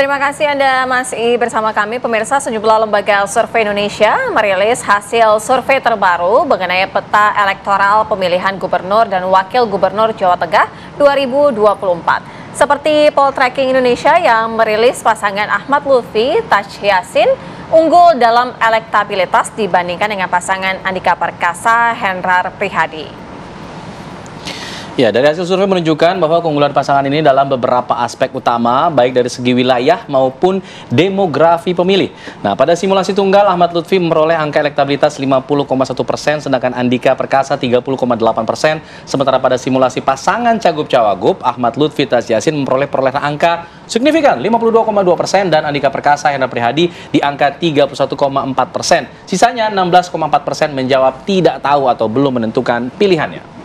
Terima kasih Anda masih bersama kami. Pemirsa, sejumlah lembaga survei Indonesia merilis hasil survei terbaru mengenai peta elektoral pemilihan gubernur dan wakil gubernur Jawa Tengah 2024. Seperti Poltreking Indonesia yang merilis pasangan Ahmad Lutfi Taj Yassin unggul dalam elektabilitas dibandingkan dengan pasangan Andika Perkasa Hendrar Prihadi. Ya, dari hasil survei menunjukkan bahwa keunggulan pasangan ini dalam beberapa aspek utama, baik dari segi wilayah maupun demografi pemilih. Nah, pada simulasi tunggal, Ahmad Lutfi memperoleh angka elektabilitas 50,1%, sedangkan Andika Perkasa 30,8%. Sementara pada simulasi pasangan Cagup-Cawagup, Ahmad Lutfi Taj Yassin memperoleh perolehan angka signifikan 52,2% dan Andika Perkasa Hendrar Prihadi di angka 31,4%. Sisanya 16,4% menjawab tidak tahu atau belum menentukan pilihannya.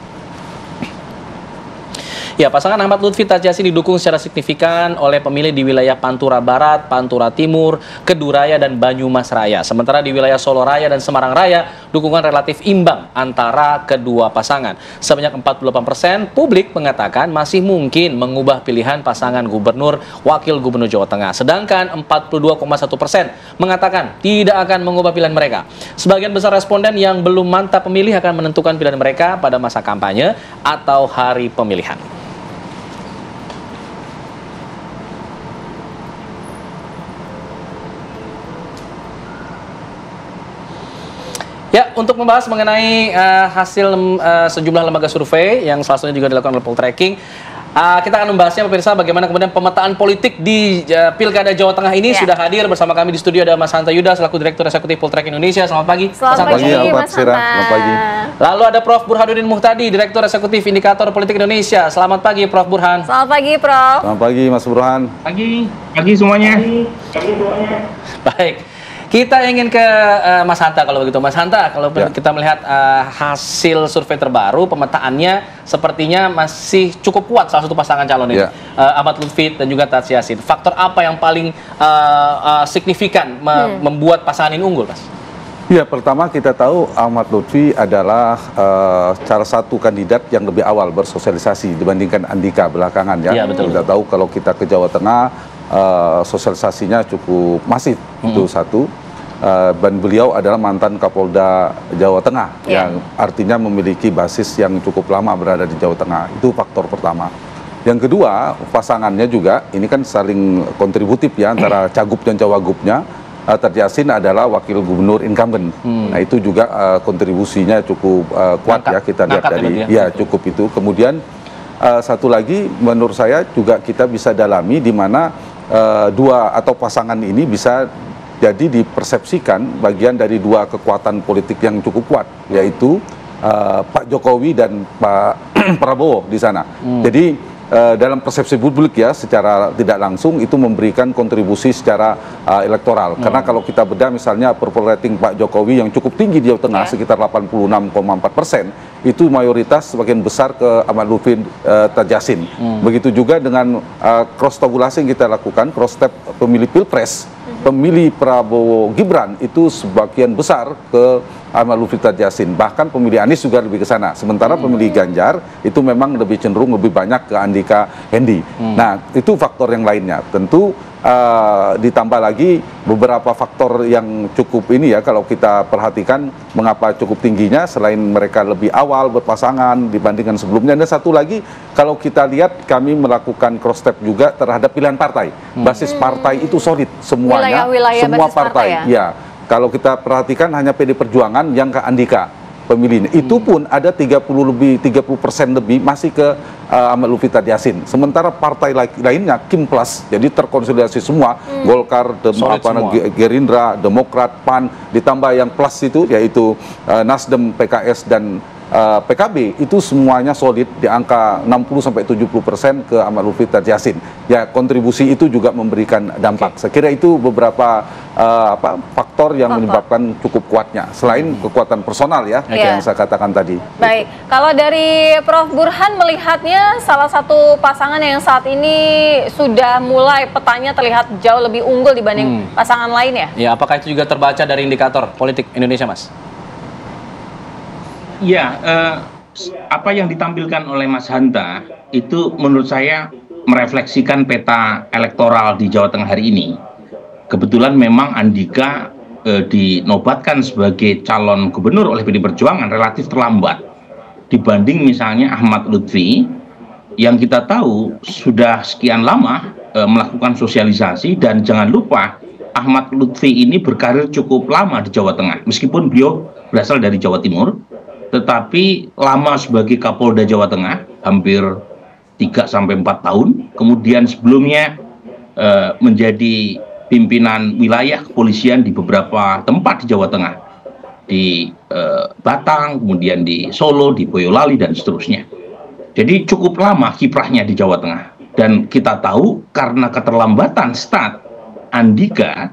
Ya, pasangan Ahmad Lutfi Taj Yassin didukung secara signifikan oleh pemilih di wilayah Pantura Barat, Pantura Timur, Keduraya, dan Banyumas Raya. Sementara di wilayah Solo Raya dan Semarang Raya, dukungan relatif imbang antara kedua pasangan. Sebanyak 48% publik mengatakan masih mungkin mengubah pilihan pasangan gubernur wakil gubernur Jawa Tengah. Sedangkan 42,1% mengatakan tidak akan mengubah pilihan mereka. Sebagian besar responden yang belum mantap pemilih akan menentukan pilihan mereka pada masa kampanye atau hari pemilihan. Ya, untuk membahas mengenai hasil sejumlah lembaga survei yang salah satunya juga dilakukan oleh Poltreking, kita akan membahasnya pemirsa bagaimana kemudian pemetaan politik di Pilkada Jawa Tengah ini. Sudah hadir bersama kami di studio ada Mas Hanta Yuda selaku Direktur Eksekutif Poltreking Indonesia. Selamat pagi. Selamat pagi, Mas Hanta. Selamat pagi. Lalu ada Prof. Burhanuddin Muhtadi, Direktur Eksekutif Indikator Politik Indonesia. Selamat pagi, Prof. Burhan. Selamat pagi, Prof. Selamat pagi, Mas Burhan. Pagi semuanya. Baik. Kita ingin ke Mas Hanta kalau begitu. Mas Hanta, kalau kita melihat hasil survei terbaru, pemetaannya sepertinya masih cukup kuat salah satu pasangan calon ini, Ahmad Lutfi dan juga Taj Yassin. Faktor apa yang paling signifikan membuat pasangan ini unggul, Mas? Ya, pertama kita tahu Ahmad Lutfi adalah salah satu kandidat yang lebih awal bersosialisasi dibandingkan Andika belakangan ya. Iya, betul. Kita tahu kalau kita ke Jawa Tengah sosialisasinya cukup masif, itu satu. Dan beliau adalah mantan Kapolda Jawa Tengah yang artinya memiliki basis yang cukup lama berada di Jawa Tengah. Itu faktor pertama. Yang kedua, pasangannya juga ini kan saling kontributif ya antara Cagup dan Cawagupnya. Taj Yassin adalah wakil gubernur incumbent. Nah, itu juga kontribusinya cukup kuat ya, kita lihat dari cukup itu. Kemudian satu lagi menurut saya juga kita bisa dalami di mana dua atau pasangan ini bisa jadi dipersepsikan bagian dari dua kekuatan politik yang cukup kuat, yaitu Pak Jokowi dan Pak Prabowo di sana. Jadi dalam persepsi publik ya secara tidak langsung itu memberikan kontribusi secara elektoral. Karena kalau kita bedah misalnya approval rating Pak Jokowi yang cukup tinggi di Jawa Tengah sekitar 86,4%, itu mayoritas sebagian besar ke Ahmad Lutfi Taj Yassin. Begitu juga dengan cross tabulasi yang kita lakukan, cross tab pemilih Pilpres, pemilih Prabowo Gibran itu sebagian besar ke Ahmad Lutfi Taj Yassin. Bahkan pemilih Anies juga lebih ke sana. Sementara pemilih Ganjar itu memang lebih cenderung lebih banyak ke Andika Hendi. Nah, itu faktor yang lainnya. Tentu ditambah lagi beberapa faktor yang cukup ini ya kalau kita perhatikan mengapa cukup tingginya selain mereka lebih awal berpasangan dibandingkan sebelumnya. Dan satu lagi kalau kita lihat kami melakukan cross step juga terhadap pilihan partai. Basis partai itu solid semuanya, semua partai. Ya. Kalau kita perhatikan hanya PD Perjuangan yang ke Andika pemilihnya. Itu pun ada 30% lebih masih ke Ahmad Lutfi Taj Yassin. Sementara partai lainnya Kim Plus, jadi terkonsolidasi semua, Golkar, Gerindra, Demokrat, PAN, ditambah yang plus itu yaitu Nasdem, PKS dan PKB itu semuanya solid di angka 60-70% ke Ahmad Lutfi Taj Yassin. Ya, kontribusi itu juga memberikan dampak. Saya kira itu beberapa faktor yang menyebabkan cukup kuatnya. Selain kekuatan personal ya, yang saya katakan tadi. Baik, kalau dari Prof. Burhan melihatnya salah satu pasangan yang saat ini sudah mulai petanya terlihat jauh lebih unggul dibanding pasangan lain ya? Ya, apakah itu juga terbaca dari indikator politik Indonesia, Mas? Ya, apa yang ditampilkan oleh Mas Hanta itu menurut saya merefleksikan peta elektoral di Jawa Tengah hari ini, kebetulan memang Andika dinobatkan sebagai calon gubernur oleh PD Perjuangan relatif terlambat dibanding misalnya Ahmad Lutfi yang kita tahu sudah sekian lama melakukan sosialisasi. Dan jangan lupa Ahmad Lutfi ini berkarir cukup lama di Jawa Tengah, meskipun beliau berasal dari Jawa Timur, tetapi lama sebagai Kapolda Jawa Tengah, hampir 3-4 tahun. Kemudian sebelumnya menjadi pimpinan wilayah kepolisian di beberapa tempat di Jawa Tengah, di Batang, kemudian di Solo, di Boyolali, dan seterusnya. Jadi cukup lama kiprahnya di Jawa Tengah. Dan kita tahu karena keterlambatan start Andika,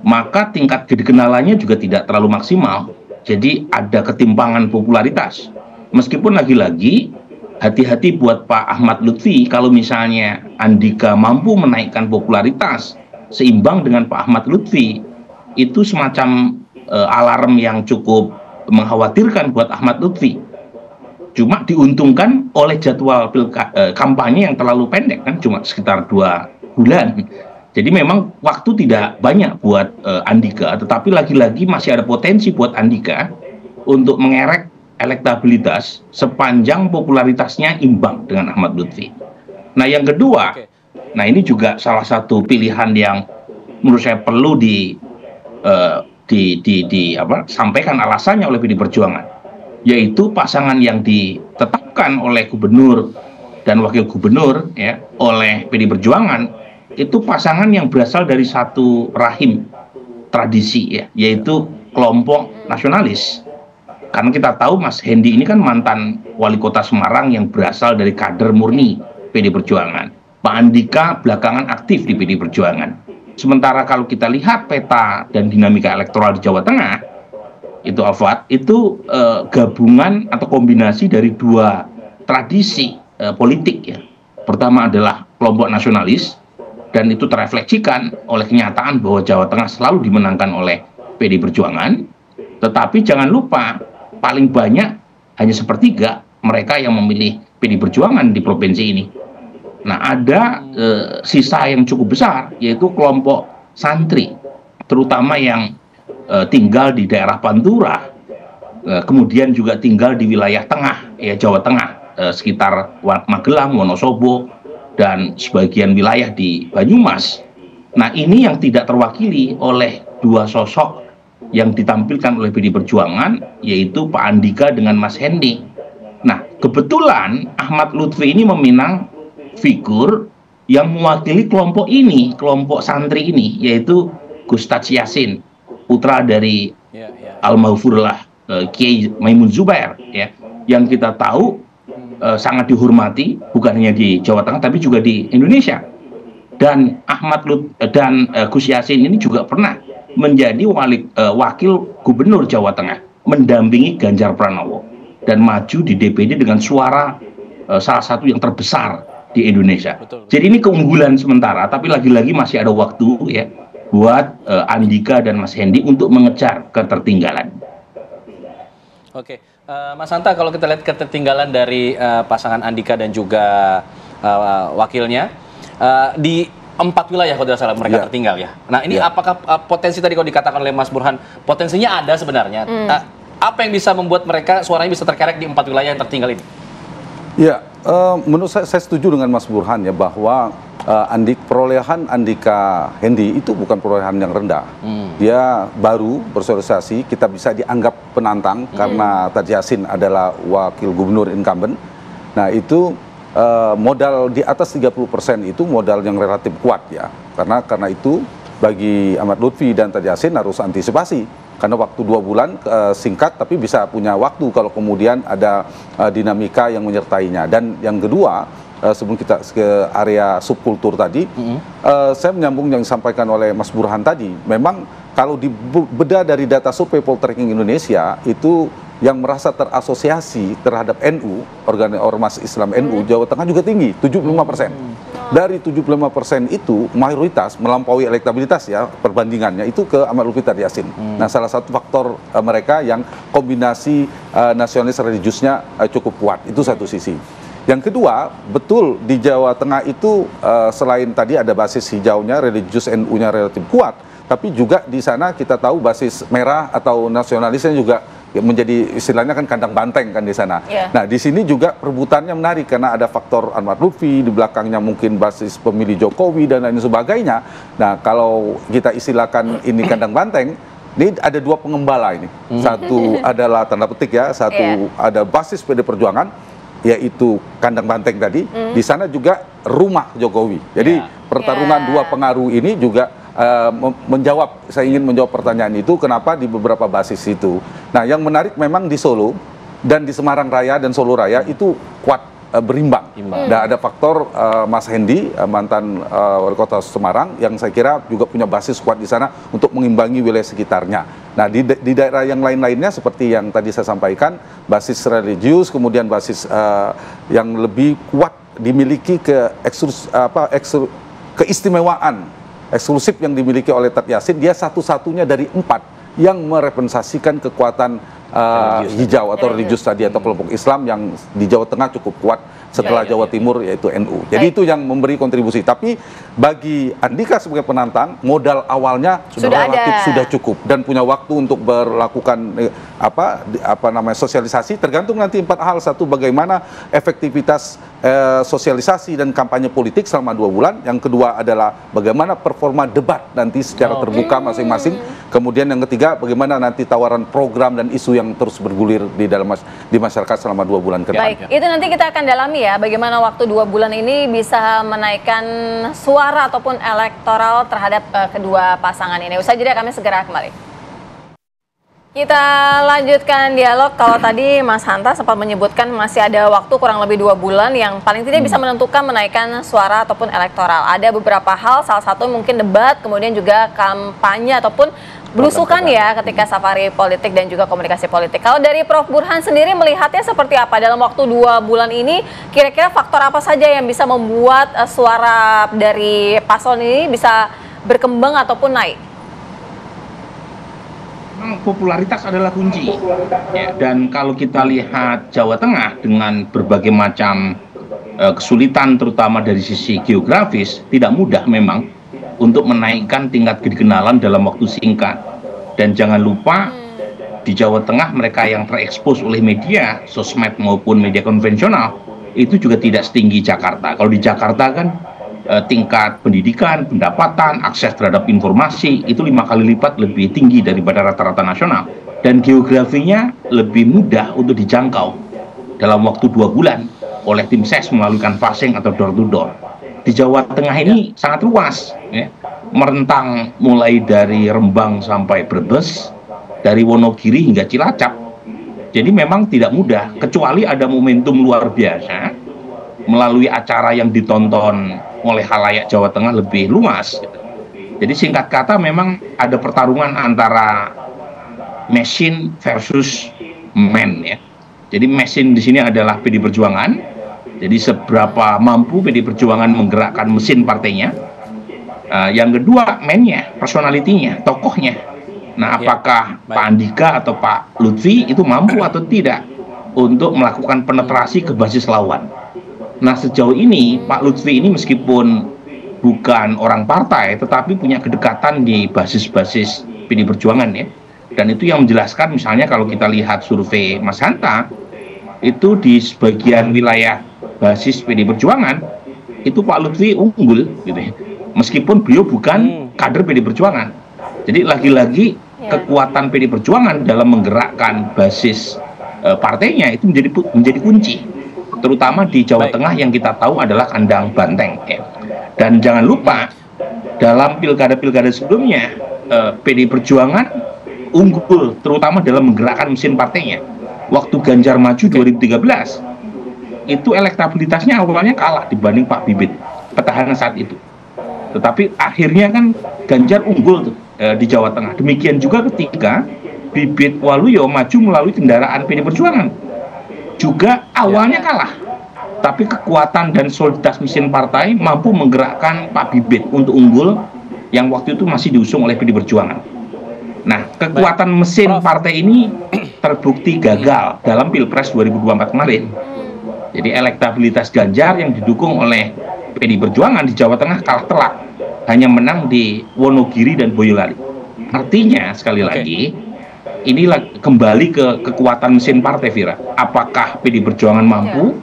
maka tingkat kedikenalannya juga tidak terlalu maksimal. Jadi ada ketimpangan popularitas. Meskipun lagi-lagi hati-hati buat Pak Ahmad Lutfi kalau misalnya Andika mampu menaikkan popularitas seimbang dengan Pak Ahmad Lutfi, itu semacam alarm yang cukup mengkhawatirkan buat Ahmad Lutfi. Cuma diuntungkan oleh jadwal kampanye yang terlalu pendek, kan cuma sekitar 2 bulan. Jadi memang waktu tidak banyak buat Andika, tetapi lagi-lagi masih ada potensi buat Andika untuk mengerek elektabilitas sepanjang popularitasnya imbang dengan Ahmad Lutfi. Nah, yang kedua, nah ini juga salah satu pilihan yang menurut saya perlu sampaikan alasannya oleh PD Perjuangan, yaitu pasangan yang ditetapkan oleh gubernur dan wakil gubernur ya oleh PD Perjuangan, itu pasangan yang berasal dari satu rahim tradisi ya, yaitu kelompok nasionalis. Karena kita tahu Mas Hendi ini kan mantan wali kota Semarang yang berasal dari kader murni PD Perjuangan. Pak Andika belakangan aktif di PD Perjuangan. Sementara kalau kita lihat peta dan dinamika elektoral di Jawa Tengah, itu Alfat, itu gabungan atau kombinasi dari 2 tradisi politik ya. Pertama adalah kelompok nasionalis, dan itu terefleksikan oleh kenyataan bahwa Jawa Tengah selalu dimenangkan oleh PD Perjuangan. Tetapi jangan lupa, paling banyak hanya 1/3 mereka yang memilih PD Perjuangan di provinsi ini. Nah, ada sisa yang cukup besar, yaitu kelompok santri, terutama yang tinggal di daerah Pantura, kemudian juga tinggal di wilayah tengah, ya Jawa Tengah, sekitar Magelang, Wonosobo, dan sebagian wilayah di Banyumas. Nah, ini yang tidak terwakili oleh 2 sosok yang ditampilkan oleh PD Perjuangan, yaitu Pak Andika dengan Mas Hendi. Nah, kebetulan Ahmad Lutfi ini meminang figur yang mewakili kelompok ini, kelompok santri ini, yaitu Gustaz Yassin, putra dari almarhumlah Kiai Maimun Zubair, ya, yang kita tahu sangat dihormati bukan hanya di Jawa Tengah tapi juga di Indonesia. Dan Gus Yassin ini juga pernah menjadi wakil gubernur Jawa Tengah, mendampingi Ganjar Pranowo dan maju di DPD dengan suara salah satu yang terbesar di Indonesia. Betul. Jadi ini keunggulan sementara, tapi lagi-lagi masih ada waktu ya buat Andika dan Mas Hendi untuk mengejar ketertinggalan. Oke, Mas Hanta, kalau kita lihat ketertinggalan dari pasangan Andika dan juga wakilnya di 4 wilayah kalau tidak salah mereka tertinggal ya. Nah, ini apakah potensi tadi kalau dikatakan oleh Mas Burhan, potensinya ada sebenarnya. Apa yang bisa membuat mereka suaranya bisa terkerek di 4 wilayah yang tertinggal ini? Ya, menurut saya setuju dengan Mas Burhan ya bahwa perolehan Andika Hendi itu bukan perolehan yang rendah. Dia baru bersosialisasi, kita bisa dianggap penantang karena Taj Yassin adalah wakil gubernur incumbent. Nah, itu modal di atas 30% itu modal yang relatif kuat ya. Karena itu bagi Ahmad Lutfi dan Taj Yassin harus antisipasi. Karena waktu 2 bulan singkat tapi bisa punya waktu kalau kemudian ada dinamika yang menyertainya. Dan yang kedua, sebelum kita ke area subkultur tadi, saya menyambung yang disampaikan oleh Mas Burhan tadi. Memang kalau dibedah dari data survei Poltreking Indonesia, itu yang merasa terasosiasi terhadap NU, ormas Islam NU, Jawa Tengah juga tinggi, 75%. Dari 75% itu mayoritas melampaui elektabilitas ya perbandingannya itu ke Ahmad Lutfi Taj Yassin. Nah, salah satu faktor mereka yang kombinasi nasionalis religiusnya cukup kuat, itu satu sisi. Yang kedua, betul di Jawa Tengah itu selain tadi ada basis hijaunya, religius NU-nya relatif kuat, tapi juga di sana kita tahu basis merah atau nasionalisnya juga menjadi istilahnya kan kandang banteng kan di sana. Nah, di sini juga perebutannya menarik karena ada faktor Ahmad Lutfi, di belakangnya mungkin basis pemilih Jokowi dan lain sebagainya. Nah, kalau kita istilahkan ini kandang banteng, ini ada dua pengembala ini. Satu adalah tanda petik ya, satu ada basis PD Perjuangan, yaitu kandang banteng tadi, di sana juga rumah Jokowi. Jadi pertarungan dua pengaruh ini juga saya ingin menjawab pertanyaan itu, kenapa di beberapa basis itu. Nah, yang menarik memang di Solo dan di Semarang Raya dan Solo Raya itu kuat berimbang. Dan ada faktor Mas Hendi, mantan wali kota Semarang, yang saya kira juga punya basis kuat di sana untuk mengimbangi wilayah sekitarnya. Nah, di daerah yang lain-lainnya seperti yang tadi saya sampaikan, basis religius, kemudian basis yang lebih kuat dimiliki keistimewaan eksklusif yang dimiliki oleh Ted Yassin, dia satu-satunya dari 4 yang merepresentasikan kekuatan hijau atau religius tadi atau kelompok Islam yang di Jawa Tengah cukup kuat setelah Jawa Timur, yaitu NU. Jadi itu yang memberi kontribusi. Tapi bagi Andika sebagai penantang, modal awalnya sudah cukup dan punya waktu untuk melakukan sosialisasi. Tergantung nanti 4 hal. Satu, bagaimana efektivitas sosialisasi dan kampanye politik selama 2 bulan. Yang kedua adalah bagaimana performa debat nanti secara terbuka masing-masing. Kemudian yang ketiga, bagaimana nanti tawaran program dan isu yang terus bergulir di masyarakat selama 2 bulan ke depan. Baik, itu nanti kita akan dalami ya, bagaimana waktu 2 bulan ini bisa menaikkan suara ataupun elektoral terhadap kedua pasangan ini. Usai jeda kami segera kembali. Kita lanjutkan dialog. Kalau tadi Mas Hanta sempat menyebutkan masih ada waktu kurang lebih 2 bulan yang paling tidak bisa menentukan menaikkan suara ataupun elektoral. Ada beberapa hal, salah satu mungkin debat, kemudian juga kampanye ataupun belusukan ya ketika safari politik dan juga komunikasi politik. Kalau dari Prof. Burhan sendiri melihatnya seperti apa dalam waktu 2 bulan ini? Kira-kira faktor apa saja yang bisa membuat suara dari paslon ini bisa berkembang ataupun naik? Popularitas adalah kunci. Ya, dan kalau kita lihat Jawa Tengah dengan berbagai macam kesulitan terutama dari sisi geografis, tidak mudah memang untuk menaikkan tingkat kekenalan dalam waktu singkat. Dan jangan lupa di Jawa Tengah mereka yang terekspos oleh media, sosmed maupun media konvensional itu juga tidak setinggi Jakarta. Kalau di Jakarta kan tingkat pendidikan, pendapatan, akses terhadap informasi itu 5 kali lipat lebih tinggi daripada rata-rata nasional. Dan geografinya lebih mudah untuk dijangkau dalam waktu 2 bulan oleh tim ses melalui canvassing atau door to door. Di Jawa Tengah ini sangat luas, ya, merentang mulai dari Rembang sampai Brebes, dari Wonogiri hingga Cilacap. Jadi memang tidak mudah, kecuali ada momentum luar biasa melalui acara yang ditonton oleh khalayak Jawa Tengah lebih luas. Jadi singkat kata memang ada pertarungan antara mesin versus man, ya. Jadi mesin di sini adalah PD Perjuangan. Jadi seberapa mampu PD Perjuangan menggerakkan mesin partainya. Yang kedua, man-nya, personalitinya, tokohnya. Nah, apakah Pak Andika atau Pak Lutfi itu mampu atau tidak untuk melakukan penetrasi ke basis lawan. Nah, sejauh ini Pak Lutfi ini meskipun bukan orang partai, tetapi punya kedekatan di basis-basis PD Perjuangan, ya. Dan itu yang menjelaskan misalnya kalau kita lihat survei Mas Hanta, itu di sebagian wilayah basis PD Perjuangan, itu Pak Lutfi unggul, gitu ya. Meskipun beliau bukan kader PD Perjuangan. Jadi lagi-lagi kekuatan PD Perjuangan dalam menggerakkan basis partainya itu menjadi kunci. Terutama di Jawa Tengah yang kita tahu adalah kandang banteng, ya. Dan jangan lupa dalam pilkada-pilkada sebelumnya PD Perjuangan unggul terutama dalam menggerakkan mesin partainya. Waktu Ganjar maju 2013 itu elektabilitasnya awalnya kalah dibanding Pak Bibit, petahana saat itu. Tetapi akhirnya kan Ganjar unggul tuh, di Jawa Tengah. Demikian juga ketika Bibit Waluyo maju melalui kendaraan PD Perjuangan, juga awalnya kalah, tapi kekuatan dan soliditas mesin partai mampu menggerakkan Pak Bibit untuk unggul yang waktu itu masih diusung oleh PD Perjuangan. Nah, kekuatan mesin partai ini terbukti gagal dalam Pilpres 2024 kemarin. Jadi elektabilitas Ganjar yang didukung oleh PDI Perjuangan di Jawa Tengah kalah telak, hanya menang di Wonogiri dan Boyolali. Artinya sekali lagi, inilah kembali ke kekuatan mesin partai, Vira. Apakah PDI Perjuangan mampu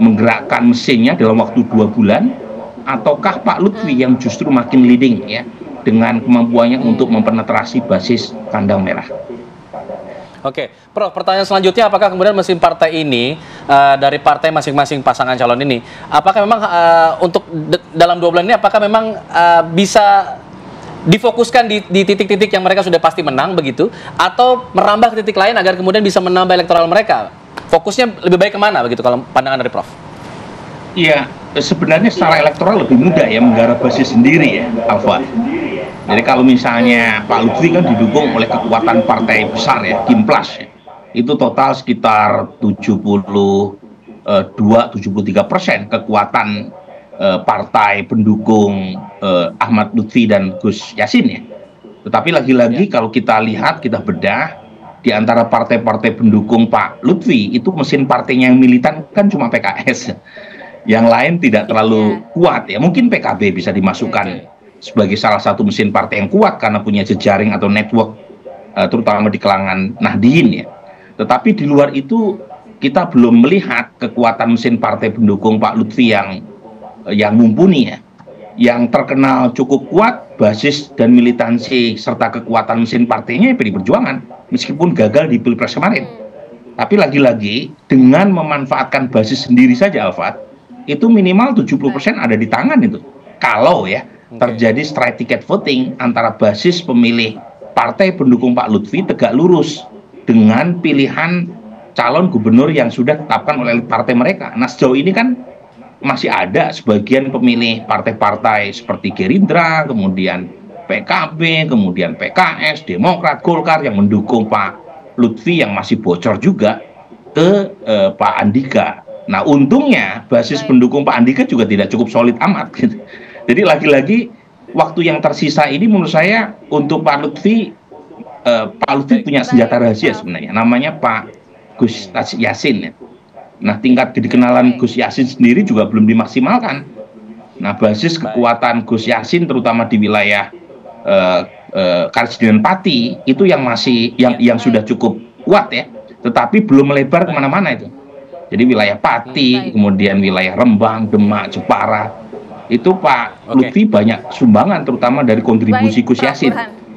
menggerakkan mesinnya dalam waktu 2 bulan, ataukah Pak Lutfi yang justru makin leading ya dengan kemampuannya untuk mempenetrasi basis kandang merah. Oke, Prof, pertanyaan selanjutnya, apakah kemudian mesin partai ini dari partai masing-masing pasangan calon ini, apakah memang untuk dalam 2 bulan ini, apakah memang bisa difokuskan di titik-titik yang mereka sudah pasti menang begitu, atau merambah ke titik lain agar kemudian bisa menambah elektoral mereka? Fokusnya lebih baik kemana begitu kalau pandangan dari Prof? Iya, sebenarnya secara elektoral lebih mudah ya menggarap basis sendiri ya, Alfa. Jadi kalau misalnya Pak Lutfi kan didukung oleh kekuatan partai besar ya, Kimplas ya. Itu total sekitar 72-73% kekuatan partai pendukung Ahmad Lutfi dan Gus Yassin ya. Tetapi lagi-lagi kalau kita lihat, kita bedah, di antara partai-partai pendukung Pak Lutfi itu mesin partainya yang militan kan cuma PKS. Yang lain tidak terlalu kuat ya. Mungkin PKB bisa dimasukkan sebagai salah satu mesin partai yang kuat karena punya jejaring atau network terutama di kalangan Nahdien ya. Tetapi di luar itu kita belum melihat kekuatan mesin partai pendukung Pak Lutfi yang mumpuni ya. Yang terkenal cukup kuat basis dan militansi serta kekuatan mesin partainya PDI Perjuangan meskipun gagal di Pilpres kemarin. Tapi lagi-lagi dengan memanfaatkan basis sendiri saja, Alfat, itu minimal 70% ada di tangan itu. Kalau ya terjadi straight ticket voting antara basis pemilih partai pendukung Pak Lutfi tegak lurus dengan pilihan calon gubernur yang sudah ditetapkan oleh partai mereka. Nah, sejauh ini kan masih ada sebagian pemilih partai-partai seperti Gerindra, kemudian PKB, kemudian PKS, Demokrat, Golkar yang mendukung Pak Lutfi yang masih bocor juga ke Pak Andika. Nah, untungnya basis pendukung Pak Andika juga tidak cukup solid amat gitu. Jadi lagi-lagi waktu yang tersisa ini menurut saya untuk Pak Lutfi punya senjata rahasia sebenarnya, namanya Pak Gus Yassin ya. Nah, tingkat kedikenalan Gus Yassin sendiri juga belum dimaksimalkan. Nah, basis kekuatan Gus Yassin terutama di wilayah Karsidenen Pati itu yang masih yang sudah cukup kuat ya, tetapi belum melebar kemana-mana itu. Jadi wilayah Pati, kemudian wilayah Rembang, Demak, Jepara, itu Pak Lutfi banyak sumbangan terutama dari kontribusi Gus Yassin.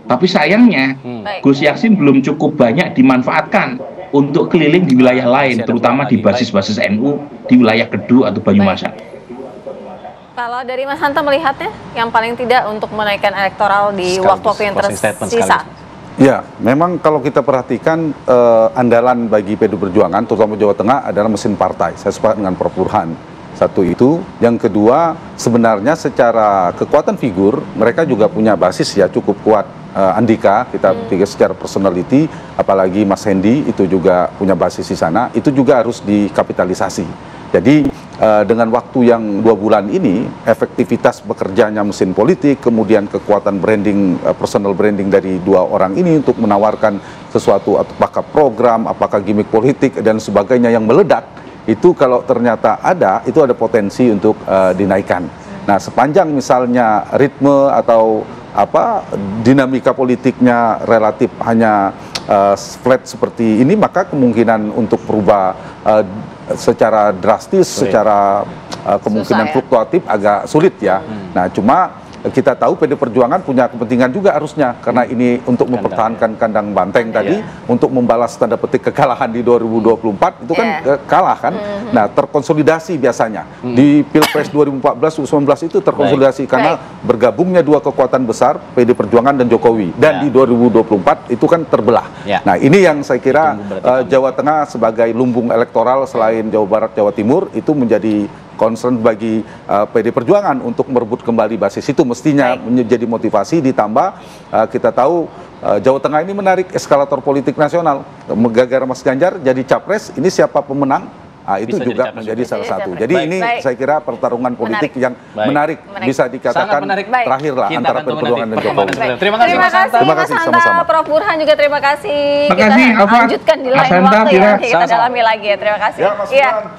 Tapi sayangnya Gus Yassin belum cukup banyak dimanfaatkan untuk keliling di wilayah lain, terutama di basis-basis NU di wilayah Kedu atau Banyumasan. Kalau dari Mas Hanta melihatnya, yang paling tidak untuk menaikkan elektoral di waktu-waktu yang tersisa? Ya, memang kalau kita perhatikan andalan bagi PDI Perjuangan, terutama Jawa Tengah adalah mesin partai. Saya sepakat dengan Prof. Burhan. Satu itu, yang kedua sebenarnya secara kekuatan figur mereka juga punya basis ya cukup kuat. Andika kita pikir secara personality, apalagi Mas Hendy itu juga punya basis di sana, itu juga harus dikapitalisasi. Jadi dengan waktu yang 2 bulan ini, efektivitas bekerjanya mesin politik, kemudian kekuatan branding, personal branding dari 2 orang ini untuk menawarkan sesuatu, apakah program, apakah gimmick politik dan sebagainya yang meledak, itu kalau ternyata ada, itu ada potensi untuk dinaikkan. Nah, sepanjang misalnya ritme atau dinamika politiknya relatif hanya flat seperti ini, maka kemungkinan untuk berubah secara drastis, secara kemungkinan fluktuatif agak sulit ya. Nah, cuma kita tahu PDI Perjuangan punya kepentingan juga harusnya, karena ini untuk mempertahankan kandang banteng tadi, untuk membalas tanda petik kekalahan di 2024 itu kan kalah kan. Nah, terkonsolidasi biasanya di Pilpres 2014 2019 itu terkonsolidasi karena bergabungnya 2 kekuatan besar, PDI Perjuangan dan Jokowi, dan di 2024 itu kan terbelah. Nah, ini yang saya kira Jawa Tengah sebagai lumbung elektoral selain Jawa Barat, Jawa Timur itu menjadi concern bagi PDI Perjuangan untuk merebut kembali basis itu, mestinya menjadi motivasi. Ditambah kita tahu Jawa Tengah ini menarik eskalator politik nasional, gara-gara Mas Ganjar jadi capres, ini siapa pemenang? Itu bisa juga menjadi salah satu. Jadi ini saya kira pertarungan politik yang menarik. Bisa dikatakan terakhir lah antara PDI Perjuangan dan Jokowi. Terima kasih Mas Hanta, Prof. Burhan juga terima kasih. Terima kasih, Kita lanjutkan di lain waktu ya, kita dalami lagi ya. Terima kasih.